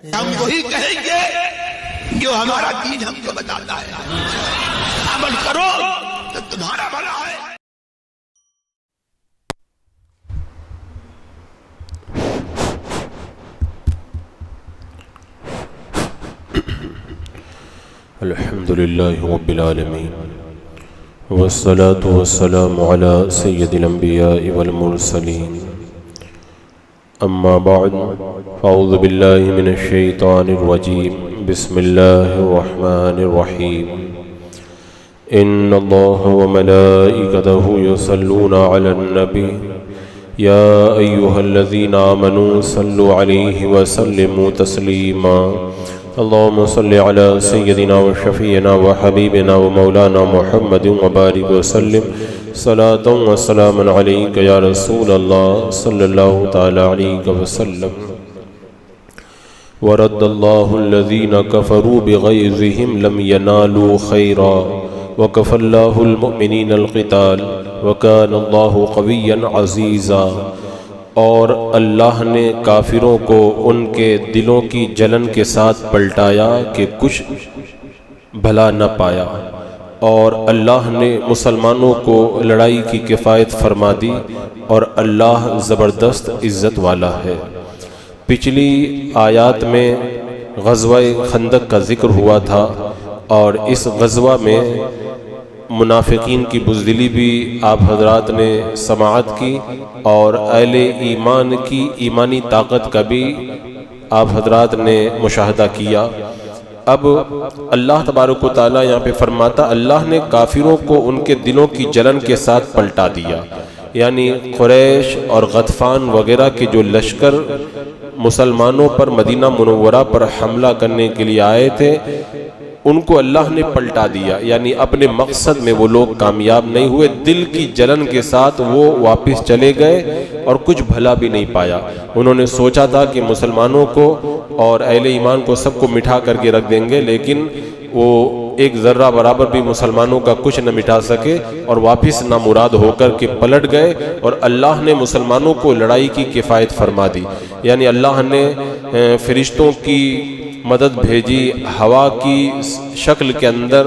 ہم وہی کہیں گے جو ہمارا دین ہم کو بتاتا ہے، عمل کرو تو تمہارا بھلا ہے۔ الحمد لله رب العالمين والصلاة والسلام على سيد الأنبياء والمرسلين، أما بعد، أعوذ بالله من الشيطان الرجيم، بسم الله الرحمن الرحيم، إن الله وملائكته يصلون على النبي يا أيها الذين آمنوا صلوا عليه وسلموا تسليما، اللهم صل على سيدنا وشفينا وحبيبنا ومولانا محمد وبارك وسلم صلاة وسلام عليك يا رسول الله صلى الله تعالى عليك وسلم. ورد الله الذين كفروا بغيظهم لم ينالوا خيرا وكفى الله المؤمنين القتال وكان الله قويا عزيزا. اور اللہ نے کافروں کو ان کے دلوں کی جلن کے ساتھ پلٹایا کہ کچھ بھلا نہ پایا، اور اللہ نے مسلمانوں کو لڑائی کی کفایت فرما دی، اور اللہ زبردست عزت والا ہے۔ پچھلی آیات میں غزوہ خندق کا ذکر ہوا تھا، اور اس غزوہ میں منافقین کی بزدلی بھی آپ حضرات نے سماعت کی، اور اہل ایمان کی ایمانی طاقت کا بھی آپ حضرات نے مشاہدہ کیا۔ اب اللہ تبارک و تعالیٰ یہاں پہ فرماتا اللہ نے کافروں کو ان کے دلوں کی جلن کے ساتھ پلٹا دیا، یعنی قریش اور غطفان وغیرہ کے جو لشکر مسلمانوں پر مدینہ منورہ پر حملہ کرنے کے لیے آئے تھے ان کو اللہ نے پلٹا دیا، یعنی اپنے مقصد میں وہ لوگ کامیاب نہیں ہوئے، دل کی جلن کے ساتھ وہ واپس چلے گئے اور کچھ بھلا بھی نہیں پایا۔ انہوں نے سوچا تھا کہ مسلمانوں کو اور اہل ایمان کو سب کو مٹھا کر کے رکھ دیں گے، لیکن وہ ایک ذرہ برابر بھی مسلمانوں کا کچھ نہ مٹھا سکے اور واپس نامراد ہو کر کے پلٹ گئے، اور اللہ نے مسلمانوں کو لڑائی کی کفایت فرما دی، یعنی اللہ نے فرشتوں کی مدد بھیجی، ہوا کی شکل کے اندر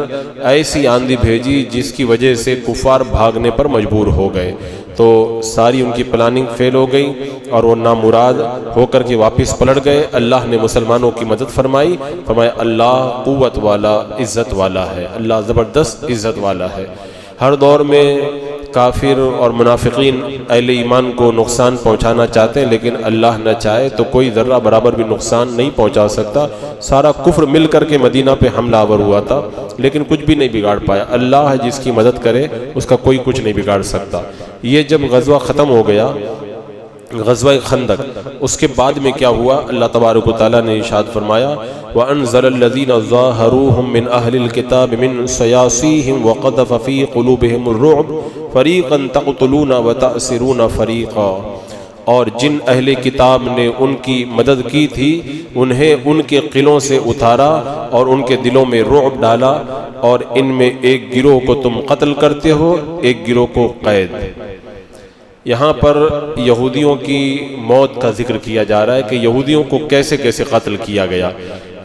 ایسی آندھی بھیجی جس کی وجہ سے کفار بھاگنے پر مجبور ہو گئے، تو ساری ان کی پلاننگ فیل ہو گئی اور وہ نامراد ہو کر کے واپس پلٹ گئے۔ اللہ نے مسلمانوں کی مدد فرمائی، فرمایا اللہ قوت والا عزت والا ہے، اللہ زبردست عزت والا ہے۔ ہر دور میں کافر اور منافقین اہل ایمان کو نقصان پہنچانا چاہتے ہیں، لیکن اللہ نہ چاہے تو کوئی ذرہ برابر بھی نقصان نہیں پہنچا سکتا۔ سارا کفر مل کر کے مدینہ پہ حملہ آور ہوا تھا، لیکن کچھ بھی نہیں بگاڑ پایا۔ اللہ جس کی مدد کرے اس کا کوئی کچھ نہیں بگاڑ سکتا۔ یہ جب غزوہ ختم ہو گیا، غزوہ خندق، اس کے بعد میں کیا ہوا؟ اللہ تبارک و تعالیٰ نے ارشاد فرمایا وَأَنزَلَ الَّذِينَ ظَاهَرُوهُم مِّنْ أَهْلِ الْكِتَابِ مِنْ صَيَاصِيهِمْ وَقَذَفَ فِي قُلُوبِهِمُ الرُّعْبَ فَرِيقًا تَقْتُلُونَ وَتَأْسِرُونَ فَرِيقًا، اور جن اہل کتاب نے ان کی مدد کی تھی انہیں ان کے قلعوں سے اتارا اور ان کے دلوں میں رعب ڈالا، اور ان میں ایک گروہ کو تم قتل کرتے ہو، ایک گروہ کو قید۔ یہاں پر یہودیوں کی موت کا ذکر کیا جا رہا ہے کہ یہودیوں کو کیسے کیسے قتل کیا گیا۔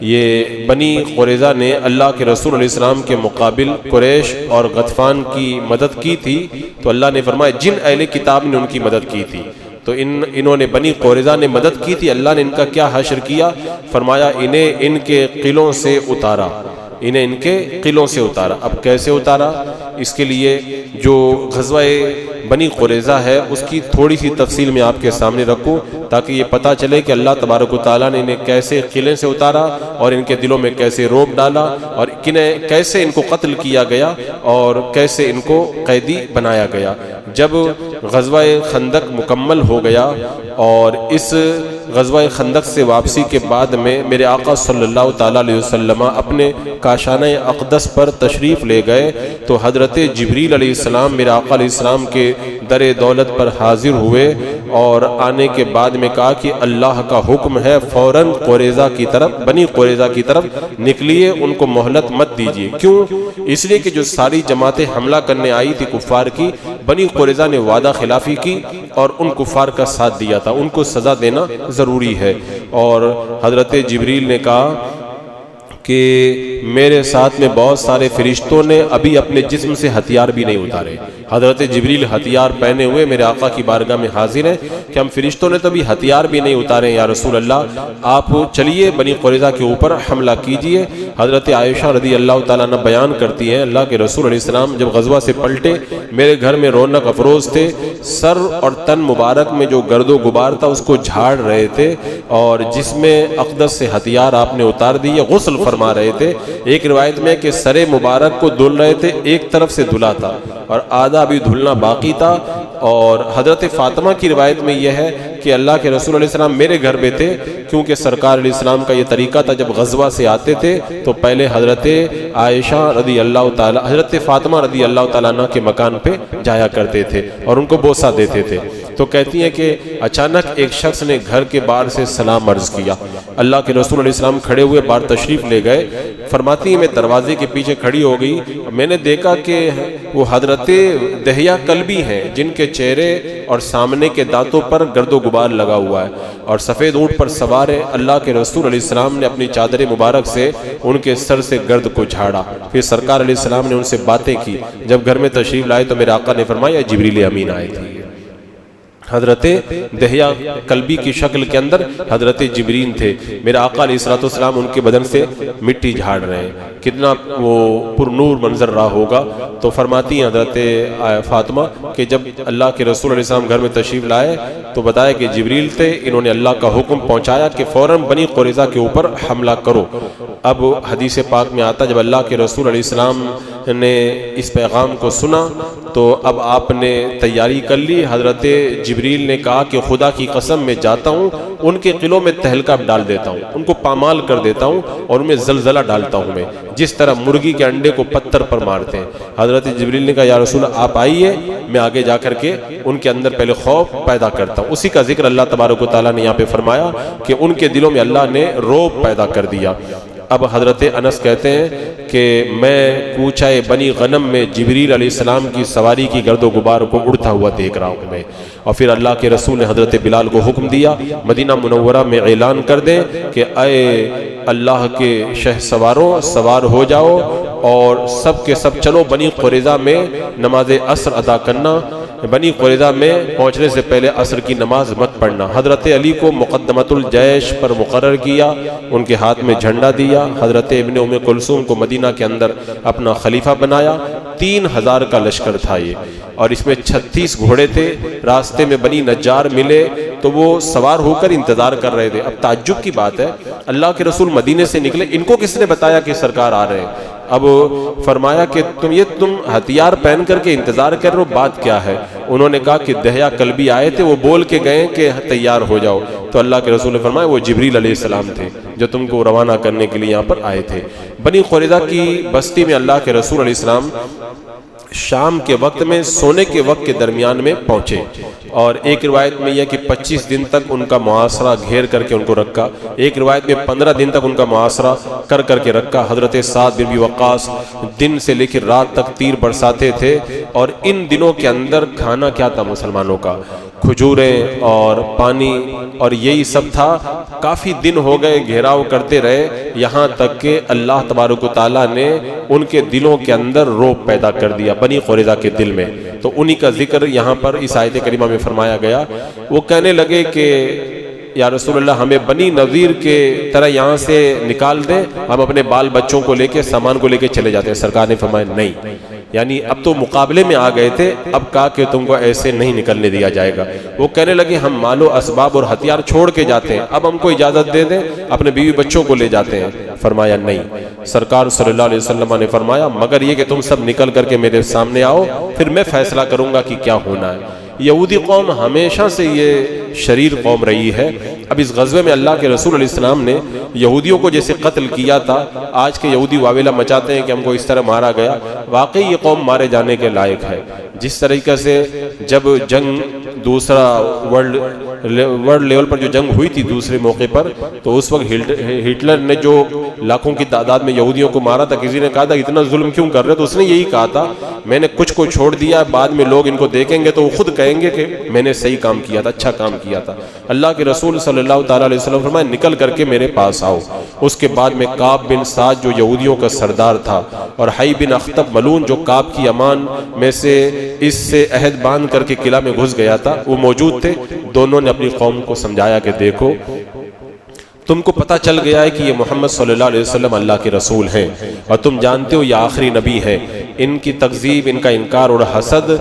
یہ بنی قریظہ نے اللہ کے رسول علیہ السلام کے مقابل قریش اور غطفان کی مدد کی تھی، تو اللہ نے فرمایا جن اہل کتاب نے ان کی مدد کی تھی، تو انہوں نے بنی قریظہ نے مدد کی تھی، اللہ نے ان کا کیا حشر کیا؟ فرمایا انہیں ان کے قلعوں سے اتارا، انہیں ان کے قلعوں سے اتارا۔ اب کیسے اتارا؟ اس کے لیے جو غزوہ بنی قریظہ ہے اس کی تھوڑی سی تفصیل میں آپ کے سامنے رکھوں تاکہ یہ پتہ چلے کہ اللہ تبارک و تعالیٰ نے انہیں کیسے قلعے سے اتارا اور ان کے دلوں میں کیسے رعب ڈالا اور کیسے ان کو قتل کیا گیا اور کیسے ان کو قیدی بنایا گیا۔ جب غزوہ خندق مکمل ہو گیا اور اس غزوہ خندق سے واپسی کے بعد میں میرے آقا صلی اللہ تعالیٰ علیہ وسلم اپنے کاشانہ اقدس پر تشریف لے گئے تو حضرت جبریل علیہ السلام میرے آقا علیہ السلام کے در دولت پر حاضر ہوئے اور آنے کے بعد میں کہا کہ اللہ کا حکم ہے فوراً قریظہ کی طرف، بنی قریظہ کی طرف نکلیے، ان کو مہلت مت دیجیے۔ کیوں؟ اس لیے کہ جو ساری جماعتیں حملہ کرنے آئی تھی کفار کی، بنی قریظہ نے وعدہ خلافی کی اور ان کفار کا ساتھ دیا تھا، ان کو سزا دینا ضروری ہے۔ اور حضرت جبریل نے کہا کہ میرے ساتھ میں بہت سارے فرشتوں نے ابھی اپنے جسم سے ہتھیار بھی نہیں اتارے۔ حضرت جبریل ہتھیار پہنے ہوئے میرے آقا کی بارگاہ میں حاضر ہیں کہ ہم فرشتوں نے تو ابھی ہتھیار بھی نہیں اتارے، یا رسول اللہ آپ چلیے بنی قریظہ کے اوپر حملہ کیجئے۔ حضرت عائشہ رضی اللہ تعالیٰ عنہ بیان کرتی ہیں اللہ کے رسول علیہ السلام جب غزوہ سے پلٹے میرے گھر میں رونق افروز تھے، سر اور تن مبارک میں جو گرد و غبار تھا اس کو جھاڑ رہے تھے، اور جس میں اقدس سے ہتھیار آپ نے اتار دیے، غسل فرما رہے تھے۔ ایک روایت میں کہ سر مبارک کو دھل رہے تھے، ایک طرف سے دھلا تھا اور آدھا بھی دھلنا باقی تھا۔ اور حضرت فاطمہ کی روایت میں یہ ہے کہ اللہ کے رسول علیہ السلام میرے گھر پہ تھے، کیونکہ سرکار علیہ السلام کا یہ طریقہ تھا جب غزوہ سے آتے تھے تو پہلے حضرت عائشہ رضی اللہ تعالی حضرت فاطمہ رضی اللہ تعالیٰ عنہ کے مکان پہ جایا کرتے تھے اور ان کو بوسہ دیتے تھے۔ تو کہتی ہیں کہ اچانک ایک شخص نے گھر کے باہر سے سلام عرض کیا، اللہ کے رسول علیہ السلام کھڑے ہوئے باہر تشریف لے گئے۔ فرماتی ہیں میں دروازے کے پیچھے کھڑی ہو گئی، میں نے دیکھا کہ وہ حضرت دہیہ کلبی ہیں جن کے چہرے اور سامنے کے دانتوں پر گرد و غبار لگا ہوا ہے اور سفید اونٹ پر سوار ہے۔ اللہ کے رسول علیہ السلام نے اپنی چادر مبارک سے ان کے سر سے گرد کو جھاڑا، پھر سرکار علیہ السلام نے ان سے باتیں کی۔ جب گھر میں تشریف لائے تو میرے آقا نے فرمایا جبریل امین آئے تھے۔ حضرت دہیہ کلبی کی شکل کے اندر حضرت جبریل تھے، میرے آقا علیہ السلام ان کے بدن سے مٹی جھاڑ رہے ہیں، کتنا وہ پر نور منظر رہا ہوگا۔ تو فرماتی ہیں حضرت فاطمہ کہ جب اللہ کے رسول علیہ السلام گھر میں تشریف لائے تو بتایا کہ جبریل تھے، انہوں نے اللہ کا حکم پہنچایا کہ فوراً بنی قریظہ کے اوپر حملہ کرو۔ اب حدیث پاک میں آتا جب اللہ کے رسول علیہ السلام نے اس پیغام کو سنا تو اب آپ نے تیاری کر لی۔ حضرت جبریل نے کہا کہ خدا کی قسم میں جاتا ہوں ان کے قلعوں میں تہلکہ ڈال دیتا ہوں، ان کو پامال کر دیتا ہوں اور ان میں زلزلہ ڈالتا ہوں، میں جس طرح مرغی کے انڈے کو پتھر پر مارتے ہیں۔ حضرت جبریل نے کہا یا رسول آپ آئیے، میں آگے جا کر کے ان کے اندر پہلے خوف پیدا کرتا ہوں۔ اسی کا ذکر اللہ تبارک و تعالیٰ نے یہاں پہ فرمایا کہ ان کے دلوں میں اللہ نے رعب پیدا کر دیا۔ اب حضرت انس کہتے ہیں کہ میں کوچہ بنی غنم میں جبریل علیہ السلام کی سواری کی گرد و غبار کو اڑتا ہوا دیکھ رہا ہوں میں، اور پھر اللہ کے رسول نے حضرت بلال کو حکم دیا مدینہ منورہ میں اعلان کر دیں کہ اے اللہ کے شہ سواروں سوار ہو جاؤ اور سب کے سب چلو بنی قریظہ میں نماز عصر ادا کرنا، بنی قریظہ میں پہنچنے سے پہلے عصر کی نماز مت پڑھنا۔ حضرت علی کو مقدمۃ الجیش پر مقرر کیا، ان کے ہاتھ میں جھنڈا دیا۔ حضرت ابن ام کلثوم کو مدینہ کے اندر اپنا خلیفہ بنایا۔ 3000 کا لشکر تھا یہ، اور اس میں 36 گھوڑے تھے۔ راستے میں بنی نجار ملے تو وہ سوار ہو کر انتظار کر رہے تھے۔ اب تعجب کی بات ہے اللہ کے رسول مدینے سے نکلے، ان کو کس نے بتایا کہ سرکار آ رہے ہیں؟ اب فرمایا کہ تم ہتھیار پہن کر کے انتظار کر رہے ہو، بات کیا ہے؟ انہوں نے کہا کہ دہیہ کلبی آئے تھے، وہ بول کے گئے کہ تیار ہو جاؤ۔ تو اللہ کے رسول نے فرمایا وہ جبریل علیہ السلام تھے جو تم کو روانہ کرنے کے لیے یہاں پر آئے تھے۔ بنی قریظہ کی بستی میں اللہ کے رسول علیہ السلام شام کے وقت میں سونے کے وقت کے درمیان میں پہنچے، اور ایک روایت میں یہ کہ 25 دن تک ان کا محاصرہ گھیر کر کے ان کو رکھا، ایک روایت میں 15 دن تک ان کا محاصرہ کر کے رکھا۔ حضرت سعد بن ابی وقاص دن سے لے کر رات تک تیر برساتے تھے، اور ان دنوں کے اندر کھانا کیا تھا مسلمانوں کا؟ کھجوریں اور پانی، اور یہی سب تھا۔ کافی دن ہو گئے گھیراؤ کرتے رہے، یہاں تک کہ اللہ تبارک و تعالیٰ نے ان کے دلوں کے اندر رعب پیدا کر دیا بنی قریظہ کے دل میں۔ تو انہی کا ذکر یہاں پر اس آیت کریمہ میں فرمایا گیا۔ وہ کہنے لگے کہ یا رسول اللہ ہمیں بنی نذیر کے طرح یہاں سے نکال دیں، ہم اپنے بال بچوں کو لے کے سامان کو لے کے چلے جاتے ہیں۔ سرکار نے فرمایا نہیں، یعنی اب تو مقابلے میں آ گئے تھے، اب کہا کہ تم کو ایسے نہیں نکلنے دیا جائے گا۔ وہ کہنے لگے ہم مال و اسباب اور ہتھیار چھوڑ کے جاتے ہیں، اب ہم کو اجازت دے دیں، اپنے بیوی بچوں کو لے جاتے ہیں۔ فرمایا نہیں۔ سرکار صلی اللہ علیہ وسلم نے فرمایا مگر یہ کہ تم سب نکل کر کے میرے سامنے آؤ، پھر میں فیصلہ کروں گا کہ کیا ہونا ہے۔ یہودی قوم ہمیشہ سے یہ شریر قوم رہی ہے۔ اب اس غزوے میں اللہ کے رسول علیہ السلام نے یہودیوں کو جیسے قتل کیا تھا، آج کے یہودی واویلا مچاتے ہیں کہ ہم کو اس طرح مارا گیا، واقعی یہ قوم مارے جانے کے لائق ہے۔ جس طریقے سے جب جنگ دوسرا ورلڈ ورلڈ لیول پر جو جنگ ہوئی تھی دوسرے موقع پر، تو اس وقت ہٹلر نے جو لاکھوں کی تعداد میں یہودیوں کو مارا تھا، کسی نے کہا تھا اتنا ظلم کیوں کر رہے، تو اس نے یہی کہا تھا میں نے کچھ کو چھوڑ دیا، بعد میں لوگ ان کو دیکھیں گے تو وہ خود کہیں گے کہ میں نے صحیح کام کیا تھا، اچھا کام کیا تھا۔ اللہ کے رسول صلی اللہ تعالیٰ علیہ وسلم فرمائے نکل کر کے میرے پاس آؤ۔ اس کے بعد میں کعب بن سعد جو یہودیوں کا سردار تھا، اور حی بن اخطب ملعون جو کعب کی امان میں سے اس سے عہد باندھ کر کے قلعہ میں گھس گیا تھا، وہ موجود تھے۔ دونوں نے اپنی قوم کو سمجھایا کہ دیکھو تم کو پتہ چل گیا ہے کہ یہ محمد صلی اللہ علیہ وسلم اللہ کے رسول ہیں، اور تم جانتے ہو یہ آخری نبی ہیں۔ ان کی تکذیب، ان کا انکار اور حسد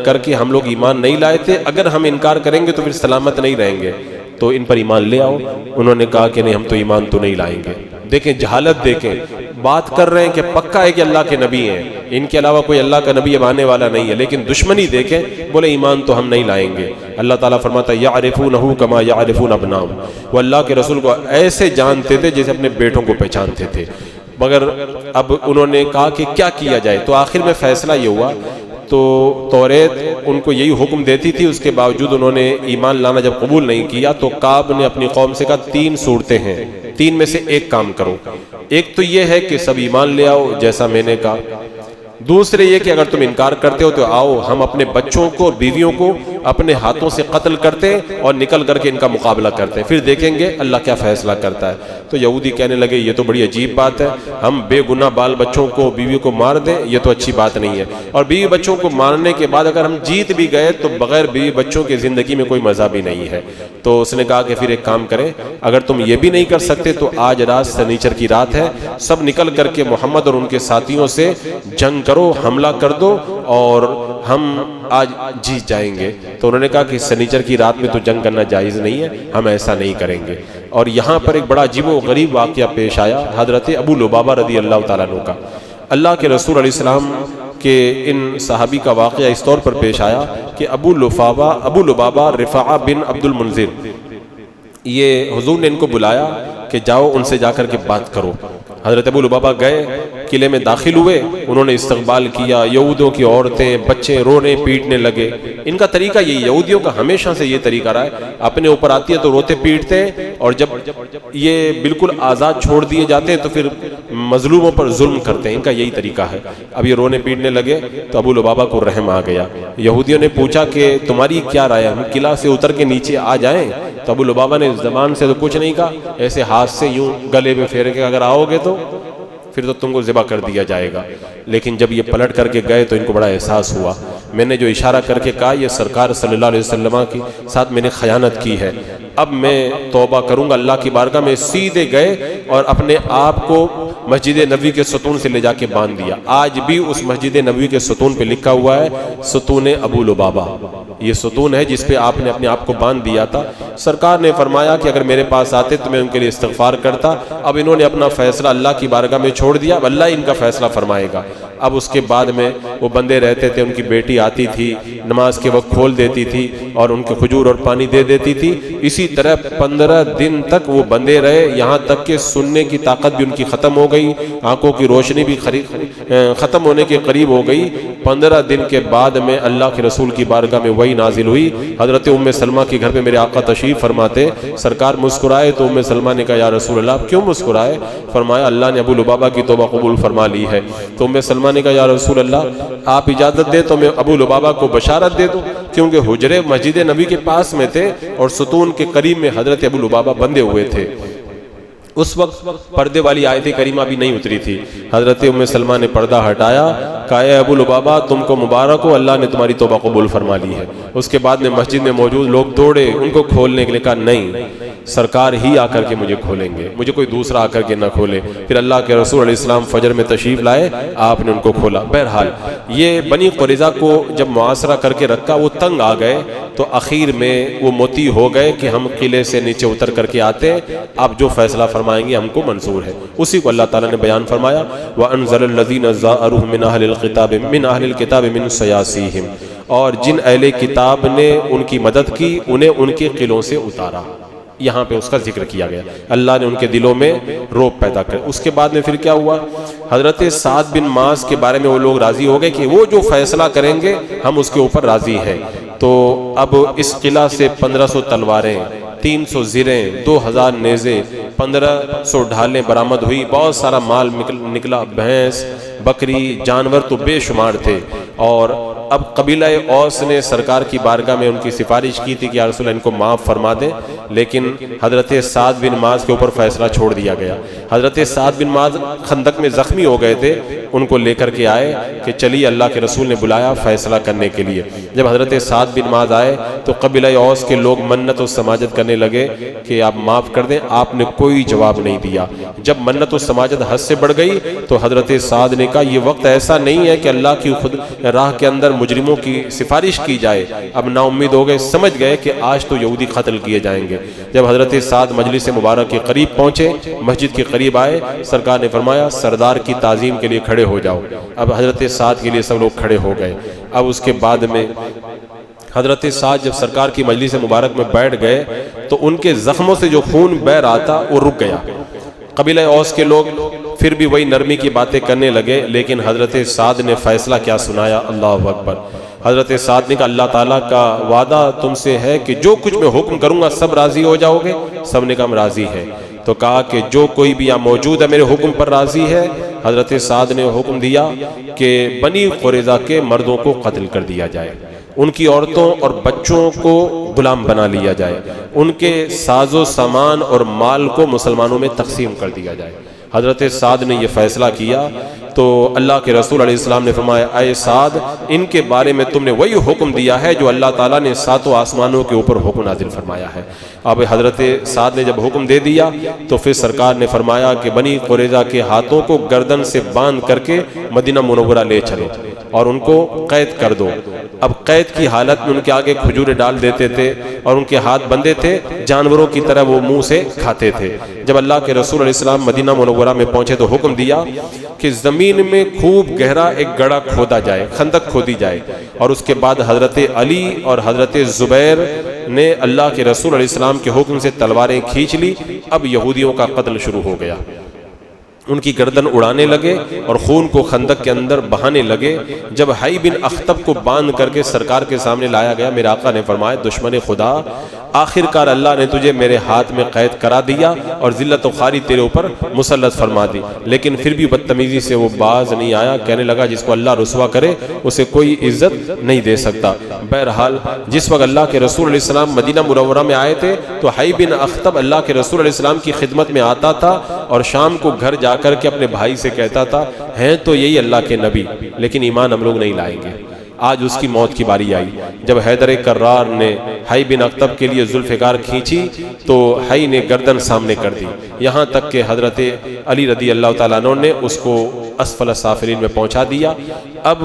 کر کے ہم لوگ ایمان نہیں لائے تھے، اگر ہم انکار کریں گے تو پھر سلامت نہیں رہیں گے، تو ان پر ایمان لے آؤ۔ انہوں نے کہا کہ نہیں ہم تو ایمان تو نہیں لائیں گے۔ دیکھیں جہالت، دیکھیں بات کر رہے ہیں کہ پکا ہے کہ اللہ کے نبی ہیں، ان کے علاوہ کوئی اللہ کا نبی اب آنے والا نہیں ہے، لیکن دشمنی دیکھیں، بولے ایمان تو ہم نہیں لائیں گے۔ اللہ تعالیٰ فرماتا ہے یعرفونہ کما یعرفون ابناہم، وہ اللہ کے رسول کو ایسے جانتے تھے جیسے اپنے بیٹوں کو پہچانتے تھے۔ مگر اب انہوں نے کہا کہ کیا کیا جائے، تو آخر میں فیصلہ یہ ہوا، تو توریت ان کو یہی حکم دیتی تھی، اس کے باوجود انہوں نے ایمان لانا جب قبول نہیں کیا تو کعب نے اپنی قوم سے کہا 3 صورتیں ہیں، 3 میں سے ایک کام کرو۔ ایک تو یہ ہے کہ سب ایمان لے آؤ جیسا میں نے کہا، دوسرے یہ کہ اگر تم انکار کرتے ہو تو آؤ ہم اپنے بچوں کو، بیویوں کو اپنے ہاتھوں سے قتل کرتے اور نکل کر کے ان کا مقابلہ کرتے، پھر دیکھیں گے اللہ کیا فیصلہ کرتا ہے۔ تو یہودی کہنے لگے یہ تو بڑی عجیب بات ہے، ہم بے گناہ بال بچوں کو، بیوی کو مار دیں، یہ تو اچھی بات نہیں ہے، اور بیوی بچوں کو مارنے کے بعد اگر ہم جیت بھی گئے تو بغیر بیوی بچوں کے زندگی میں کوئی مزہ بھی نہیں ہے۔ تو اس نے کہا کہ پھر ایک کام کریں، اگر تم یہ بھی نہیں کر سکتے تو آج رات سنیچر کی رات ہے، سب نکل کر کے محمد اور ان کے ساتھیوں سے جنگ کرو، حملہ کر دو اور ہم آج جیت جائیں گے۔ تو انہوں نے کہا کہ سنیچر کی رات میں تو جنگ کرنا جائز نہیں ہے، ہم ایسا نہیں کریں گے۔ اور یہاں پر ایک بڑا عجیب و غریب واقعہ پیش آیا حضرت ابو لبابہ رضی اللہ تعالیٰ عنہ کا۔ اللہ کے رسول علیہ السلام کہ ان صحابی کا واقعہ اس طور پر پیش آیا کہ ابو لبابہ رفاعہ بن عبد المنذر، یہ حضور نے ان کو بلایا کہ جاؤ ان سے جا کر کے بات کرو۔ حضرت ابو لبابہ گئے، قلعے میں داخل ہوئے، انہوں نے استقبال کیا، یہودوں کی عورتیں بچے رونے پیٹنے لگے۔ ان کا طریقہ یہی، یہودیوں کا ہمیشہ سے یہ طریقہ رہا ہے، اپنے اوپر آتی ہے تو روتے پیٹتے ہیں، اور جب یہ بالکل آزاد چھوڑ دیے جاتے ہیں تو پھر مظلوموں پر ظلم کرتے ہیں، ان کا یہی طریقہ ہے۔ اب یہ رونے پیٹنے لگے تو ابو لبابہ کو رحم آ گیا۔ یہودیوں نے پوچھا کہ تمہاری کیا رائے ہے، ہم قلعہ سے اتر کے نیچے آ جائیں؟ تو ابو لبابہ نے زبان سے تو کچھ نہیں کہا، ایسے ہاتھ سے یوں گلے میں پھیر کے اگر آؤ گے تو پھر تو تم کو ذبح کر دیا جائے گا۔ لیکن جب یہ پلٹ کر کے گئے تو ان کو بڑا احساس ہوا، میں نے جو اشارہ کر کے کہا یہ سرکار صلی اللہ علیہ وسلم کے ساتھ میں نے خیانت کی ہے، اب میں توبہ کروں گا اللہ کی بارگاہ میں۔ سیدھے گئے اور اپنے آپ کو مسجد نبوی کے ستون سے لے جا کے باندھ دیا۔ آج بھی اس مسجد نبوی کے ستون پہ لکھا ہوا ہے ستون ابو لبابہ، یہ ستون ہے جس پہ آپ نے اپنے آپ کو باندھ دیا تھا۔ سرکار نے فرمایا کہ اگر میرے پاس آتے تو میں ان کے لیے استغفار کرتا، اب انہوں نے اپنا فیصلہ اللہ کی بارگاہ میں چھوڑ دیا، اب اللہ ان کا فیصلہ فرمائے گا۔ اب اس کے بعد میں وہ بندے رہتے تھے، ان کی بیٹی آتی تھی نماز کے وقت کھول دیتی تھی اور ان کے کھجور اور پانی دے دیتی تھی۔ اسی طرح 15 دن تک وہ بندے رہے، یہاں تک کہ سننے کی طاقت بھی ان کی ختم ہو گئی، آنکھوں کی روشنی بھی ختم ہونے کے قریب ہو گئی۔ 15 دن کے بعد میں اللہ کے رسول کی بارگاہ میں وحی نازل ہوئی۔ حضرت ام سلمہ کے گھر پہ میرے آقا تشریف فرماتے، سرکار مسکرائے تو ام سلمہ نے کہا یا رسول اللہ آپ کیوں مسکرائے؟ فرمایا اللہ نے ابو لبابہ کی توبہ قبول فرما لی ہے۔ تو ام سلمہ نے کہا یا رسول اللہ آپ اجازت دے تو میں ابو لبابہ کو بشارت دے دوں، کیونکہ حجرے مسجد نبی کے پاس میں تھے اور ستون کے قریب میں حضرت ابو لبابہ بندے ہوئے تھے۔ اس وقت پردے والی آیت کریمہ بھی نہیں اتری تھی۔ حضرت ام سلمہ نے پردہ ہٹایا، کہا اے ابو لبابہ تم کو مبارک ہو، اللہ نے تمہاری توبہ قبول فرما لی ہے۔ اس کے بعد میں مسجد میں موجود لوگ دوڑے ان کو کھولنے کے لیے، کہا نہیں سرکار ہی آ کر کے مجھے کھولیں گے، مجھے کوئی دوسرا آ کر کے نہ کھولے۔ پھر اللہ کے رسول علیہ السلام فجر میں تشریف لائے، آپ نے ان کو کھولا۔ بہرحال یہ بنی قریظہ کو جب معاشرہ کر کے رکھا وہ تنگ آ گئے، تو اخیر میں وہ متی ہو گئے کہ ہم قلعے سے نیچے اتر کر کے آتے، آپ جو فیصلہ فرمائیں گے ہم کو منظور ہے۔ اسی کو اللہ تعالیٰ نے بیان فرمایا وَأَنزَلَ الَّذِينَ زَاءَرُوهُم مِّنْ أَهْلِ الْكِتَابِ مِنْ صَيَاصِيهِمْ، اور جن اہل کتاب نے ان کی مدد کی انہیں ان کے قلعوں سے اتارا۔ یہاں پہ اس کا ذکر کیا گیا، اللہ نے ان کے دلوں میں روب پیدا کر۔ اس کے بعد میں پھر کیا ہوا، حضرت سعد بن معاذ کے بارے میں وہ لوگ راضی ہو گئے کہ وہ جو فیصلہ کریں گے ہم اس کے اوپر راضی ہیں۔ تو اب اس قلعہ سے 1500 تلواریں، 300 زریں، 2000 نیزے، 1500 ڈھالیں برآمد ہوئی، بہت سارا مال نکلا، بھینس، بکری، جانور تو بے شمار تھے۔ اور اب قبیلہ اوس نے سرکار کی بارگاہ میں ان کی سفارش کی تھی کہ یا رسول اللہ ان کو معاف فرما دیں، لیکن حضرت سعد بن معاذ کے اوپر فیصلہ چھوڑ دیا گیا۔ حضرت سعد بن معاذ خندق میں زخمی ہو گئے تھے، ان کو لے کر کے آئے کہ چلیے اللہ کے رسول نے بلایا فیصلہ کرنے کے لیے۔ جب حضرت سعد بن معاذ آئے تو قبیلہ اوس کے لوگ منت و سماجت کرنے لگے کہ آپ معاف کر دیں، آپ نے کوئی جواب نہیں دیا۔ جب منت و سماجت حد سے بڑھ گئی تو حضرت سعد نے کہا یہ وقت ایسا نہیں ہے کہ اللہ کی خود راہ کے اندر مجرموں کی سفارش کی جائے۔ اب نا امید ہو گئے، سمجھ گئے کہ آج تو یہودی قتل کیے جائیں گے۔ جب حضرت سعد مجلس مبارک کے قریب پہنچے، مسجد کے قریب آئے، سرکار نے فرمایا سردار کی تعظیم کے لیے کھڑے ہو جاؤ۔ اب حضرت سعد کے لیے سب لوگ کھڑے ہو گئے۔ اب اس کے بعد میں حضرت سعد جب سرکار کی مجلس مبارک میں بیٹھ گئے تو ان کے زخموں سے جو خون بہہ رہا تھا وہ رک گیا۔ قبیلہ اوس کے لوگ پھر بھی وہی نرمی کی باتیں کرنے لگے، لیکن حضرت سعد نے فیصلہ کیا سنایا، اللہ اکبر۔ حضرت سعد نے کہا اللہ تعالیٰ کا وعدہ تم سے ہے کہ جو کچھ میں حکم کروں گا سب راضی ہو جاؤ گے؟ سب نے کہا ہم راضی ہے۔ تو کہا کہ جو کوئی بھی یہاں موجود ہے میرے حکم پر راضی ہے؟ حضرت سعد نے حکم دیا کہ بنی قریظہ کے مردوں کو قتل کر دیا جائے، ان کی عورتوں اور بچوں کو غلام بنا لیا جائے، ان کے ساز و سامان اور مال کو مسلمانوں میں تقسیم کر دیا جائے۔ حضرت سعد نے یہ فیصلہ کیا تو اللہ کے رسول علیہ السلام نے فرمایا اے سعد، ان کے بارے میں تم نے وہی حکم دیا ہے جو اللہ تعالیٰ نے ساتوں آسمانوں کے اوپر حکم نازل فرمایا ہے۔ اب حضرت سعد نے جب حکم دے دیا تو پھر سرکار نے فرمایا کہ بنی قریظہ کے ہاتھوں کو گردن سے باندھ کر کے مدینہ منورہ لے چلو اور ان کو قید کر دو۔ اب قید کی حالت میں ان کے آگے کھجورے ڈال دیتے تھے اور ان کے ہاتھ بندھے تھے، جانوروں کی طرح وہ منہ سے کھاتے تھے۔ جب اللہ کے رسول علیہ السلام مدینہ منورہ میں پہنچے تو حکم دیا کہ زمین میں خوب گہرا ایک گڑھا کھودا جائے، خندق کھودی جائے، اور اس کے بعد حضرت علی اور حضرت زبیر نے اللہ کے رسول علیہ السلام کے حکم سے تلواریں کھینچ لی۔ اب یہودیوں کا قتل شروع ہو گیا، ان کی گردن اڑانے لگے اور خون کو خندق کے اندر بہانے لگے۔ جب حی بن اخطب کو باندھ کر کے سرکار کے سامنے لایا گیا، میرے آقا نے فرمایا دشمن خدا، آخر کار اللہ نے تجھے میرے ہاتھ میں قید کرا دیا اور ذلت و خواری تیرے اوپر مسلط فرما دی، لیکن پھر بھی بدتمیزی سے وہ باز نہیں آیا۔ کہنے لگا جس کو اللہ رسوا کرے اسے کوئی عزت نہیں دے سکتا۔ بہرحال جس وقت اللہ کے رسول علیہ السلام مدینہ منورہ میں آئے تھے تو حی بن اخطب اللہ کے رسول علیہ السلام کی خدمت میں آتا تھا اور شام کو گھر جا کر کے اپنے بھائی سے کہتا تھا ہیں تو یہی اللہ کے نبی لیکن ایمان ہم لوگ نہیں لائیں گے۔ آج اس کی موت کی باری آئی۔ جب حیدر کرار نے حی بن اخطب کے لیے ذوالفقار کھینچی تو حی نے گردن سامنے کر دی، یہاں تک کہ حضرت علی رضی اللہ تعالیٰ عنہ نے اس کو اسفل السافلین میں پہنچا دیا۔ اب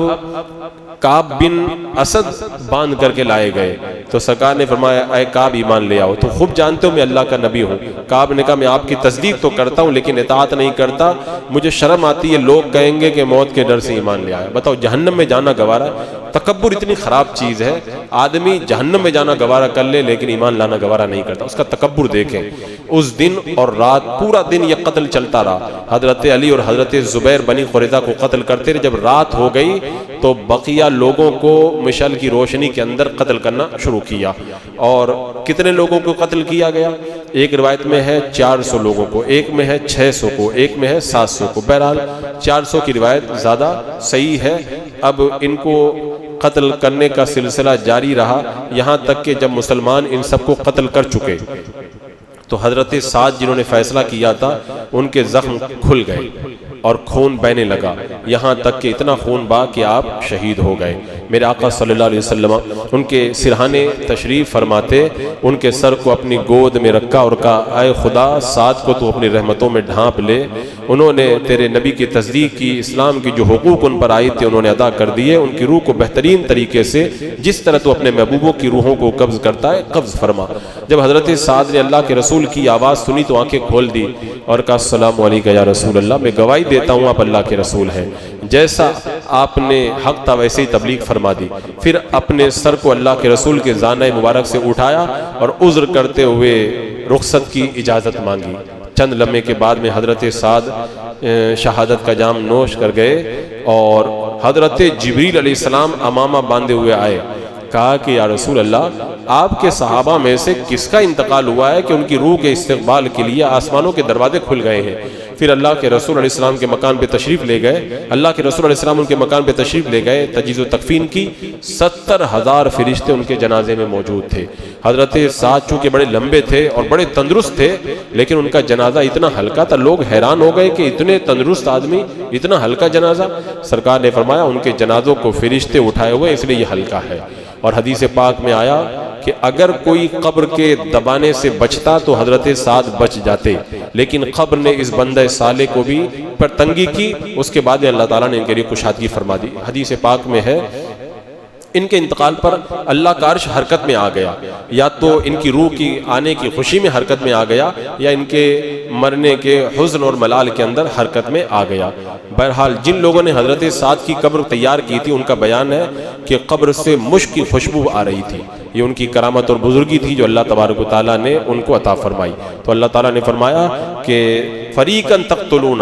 کعب بن اسد باندھ کر کے لائے گئے تو سرکار نے فرمایا اے کعب ایمان لے آؤ، تو خوب جانتے ہو میں اللہ کا نبی ہوں۔ کعب نے کہا میں آپ کی تصدیق تو کرتا ہوں لیکن اطاعت نہیں کرتا، مجھے شرم آتی ہے، لوگ کہیں گے کہ موت کے ڈر سے ایمان لے آیا۔ بتاؤ جہنم میں جانا گوارا؟ تکبر اتنی خراب چیز ہے، آدمی جہنم میں جانا گوارا کر لے لیکن ایمان لانا گوارا نہیں کرتا۔ اس کا تکبر دیکھیں۔ اس دن اور رات پورا دن یہ قتل چلتا رہا، حضرت علی اور حضرت زبیر بنی قریظہ کو قتل کرتے رہے۔ جب رات ہو گئی تو بقیہ لوگوں کو مشعل کی روشنی کے اندر قتل کرنا شروع کیا۔ اور کتنے لوگوں کو قتل کیا گیا؟ ایک روایت میں ہے 400 لوگوں کو، ایک میں ہے 600 کو، ایک میں ہے 700 کو۔ بہرحال 400 کی روایت زیادہ صحیح ہے۔ اب ان کو قتل کرنے کا سلسلہ جاری رہا یہاں تک کہ جب مسلمان ان سب کو قتل کر چکے تو حضرت سعد جنہوں نے فیصلہ کیا تھا ان کے زخم کھل گئے اور خون بہنے لگا، یہاں تک کہ اتنا خون بہا کہ آپ شہید ہو گئے۔ میرے آقا صلی اللہ علیہ وسلم ان کے سرہانے تشریف فرماتے، ان کے سر کو اپنی گود میں رکھا اور کہا اے خدا سعد کو تو اپنی رحمتوں میں ڈھانپ لے، انہوں نے تیرے نبی کی تصدیق کی، اسلام کی جو حقوق ان پر آئی تھے انہوں نے ادا کر دیے، ان کی روح کو بہترین طریقے سے جس طرح تو اپنے محبوبوں کی روحوں کو قبض کرتا ہے قبض فرما۔ جب حضرت سعد نے اللہ کے رسول کی آواز سنی تو آنکھیں کھول دی اور کہا السلام علیکم یا رسول اللہ، میں گواہی دیتا ہوں آپ اللہ کے رسول ہیں، جیسا آپ نے حق تھا ویسے ہی تبلیغ فرما دی۔ پھر اپنے سر کو اللہ کے رسول کے زانہ مبارک سے اٹھایا اور عذر کرتے ہوئے رخصت کی اجازت مانگی۔ چند لمحے کے بعد میں حضرت سعد شہادت کا جام نوش کر گئے اور حضرت جبریل علیہ السلام امامہ باندھے ہوئے آئے۔ کہا کہ یا رسول اللہ آپ کے صحابہ میں سے کس کا انتقال ہوا ہے کہ ان کی روح کے استقبال کے لیے آسمانوں کے دروازے کھل گئے ہیں؟ پھر اللہ کے رسول علیہ السلام کے مکان پہ تشریف لے گئے، اللہ کے رسول علیہ السلام ان کے مکان پہ تشریف لے گئے، تجہیز و تکفین کی، 70,000 فرشتے ان کے جنازے میں موجود تھے۔ حضرت سعد چونکہ بڑے لمبے تھے اور بڑے تندرست تھے، لیکن ان کا جنازہ اتنا ہلکا تھا، لوگ حیران ہو گئے کہ اتنے تندرست آدمی اتنا ہلکا جنازہ۔ سرکار نے فرمایا ان کے جنازوں کو فرشتے اٹھائے ہوئے اس لیے یہ ہلکا ہے۔ اور حدیث پاک میں آیا کہ اگر کوئی قبر کے دبانے سے بچتا تو حضرت سعد بچ جاتے، لیکن قبر نے اس بندہ صالح کو بھی پر تنگی کی، اس کے بعد اللہ تعالیٰ نے ان کے لیے کشادگی فرما دی۔ حدیث پاک میں ہے ان کے انتقال پر اللہ کا عرش حرکت میں آ گیا، یا تو ان کی روح کی آنے کی خوشی میں حرکت میں آ گیا، یا ان کے مرنے کے حزن اور ملال کے اندر حرکت میں آ گیا۔ بہرحال جن لوگوں نے حضرت سعد کی قبر تیار کی تھی ان کا بیان ہے کہ قبر سے مشک کی خوشبو آ رہی تھی۔ یہ ان کی کرامت اور بزرگی تھی جو اللہ تبارک و تعالیٰ نے ان کو عطا فرمائی۔ تو اللہ تعالیٰ نے فرمایا کہ فریقاً تقتلون،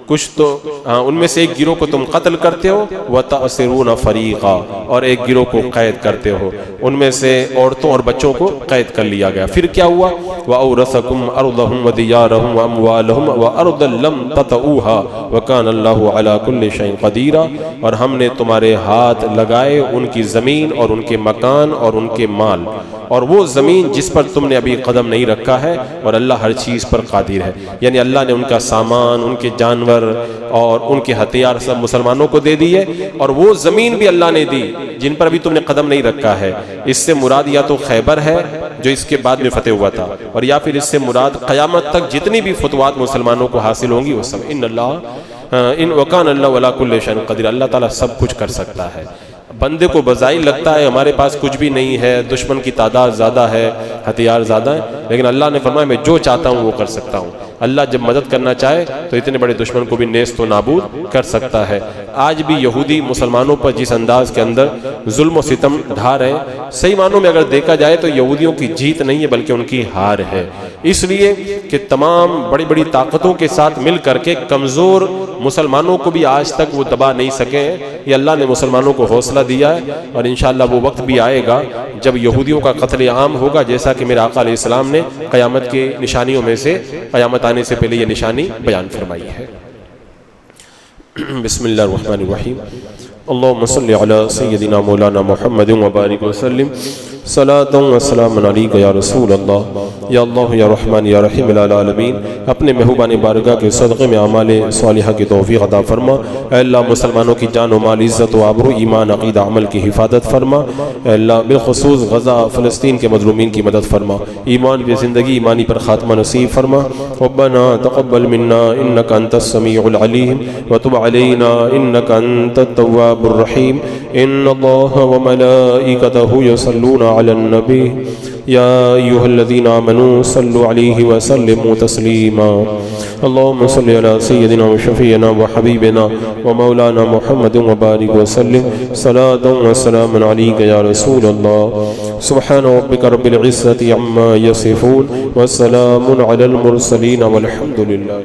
کچھ تو ان میں سے ایک گروہ کو تم قتل کرتے ہو، وَتَأْسِرُونَ فَرِيقًا، اور ایک گروہ کو قید کرتے ہو، ان میں سے عورتوں اور بچوں کو قید کر لیا گیا۔ پھر کیا ہوا؟ وَأَوْرَثَكُمْ أَرْضَهُمْ وَدِيَارَهُمْ وَأَمْوَالَهُمْ وَأَرْضًا لَمْ تَطَئُوهَا وَكَانَ اللَّهُ عَلَى كُلِّ شَيْءٍ قَدِيرًا، اور ہم نے تمہارے ہاتھ لگائے ان کی زمین اور ان کے مکان اور ان کے مال، اور وہ زمین جس پر تم نے ابھی قدم نہیں رکھا ہے، اور اللہ ہر چیز پر قادر ہے۔ یعنی اللہ نے ان کا سامان، ان کے جانور اور ان کے ہتھیار سب مسلمانوں کو دے دیے، اور وہ زمین بھی اللہ نے دی جن پر ابھی تم نے قدم نہیں رکھا ہے۔ اس سے مراد یا تو خیبر ہے جو اس کے بعد میں فتح ہوا تھا، اور یا پھر اس سے مراد قیامت تک جتنی بھی فتوحات مسلمانوں کو حاصل ہوں گی وہ سب۔ وَكَانَ اللَّهُ عَلَى كُلِّ شَيْءٍ قَدِيرٌ، اللہ تعالیٰ سب کچھ کر سکتا ہے۔ بندے کو بظاہر لگتا ہے ہمارے پاس کچھ بھی نہیں ہے، دشمن کی تعداد زیادہ ہے، ہتھیار زیادہ ہے، لیکن اللہ نے فرمایا میں جو چاہتا ہوں وہ کر سکتا ہوں۔ اللہ جب مدد کرنا چاہے تو اتنے بڑے دشمن کو بھی نیست و نابود کر سکتا ہے۔ آج بھی یہودی مسلمانوں پر جس انداز کے اندر ظلم و ستم ڈھا رہے ہیں، صحیح معنوں میں اگر دیکھا جائے تو یہودیوں کی جیت نہیں ہے بلکہ ان کی ہار ہے، اس لیے کہ تمام بڑی بڑی طاقتوں کے ساتھ مل کر کے کمزور مسلمانوں کو بھی آج تک وہ دبا نہیں سکے ہیں۔ یہ اللہ نے مسلمانوں کو حوصلہ دیا ہے، اور انشاءاللہ وہ وقت بھی آئے گا جب یہودیوں کا قتل عام ہوگا، جیسا کہ میرے آقا علیہ السلام نے قیامت کی نشانیوں میں سے، قیامت آنے سے پہلے یہ نشانی بیان فرمائی ہے۔ بسم اللہ الرحمن الرحیم، اللہم صلی علی سیدنا مولانا محمد وبارک وسلم، صلاۃ و سلام علیک یا رسول اللہ، یا اللہ یا رحمان یا رحیم العالمین۔ اپنے محبوبان بارگاہ کے صدقے میں اعمال صالحہ کی توفیق عطا فرما۔ اے اللہ مسلمانوں کی جان و مال، عزت و آبرو، ایمان، عقیدہ، عمل کی حفاظت فرما۔ اے اللہ بالخصوص غزہ فلسطین کے مظلومین کی مدد فرما، ایمان کی زندگی ایمانی پر خاتمہ نصیب فرما۔ ربنا تقبل منا انک انت السمیع العلیم وتب علینا انک انت التواب الرحیم۔ ان اللہ وملائکتہ یصلون علی النبی یا ایہا الذین آمنوا صلوا علیہ وسلموا تسلیما۔ اللہم صلی علی سیدنا وشفیعنا وحبیبنا ومولانا محمد وبارک وسلم، صلاۃ و سلام علیک یا رسول اللہ۔ سبحان ربک رب العزة عما یصفون، وسلام علی المرسلین، والحمد للہ۔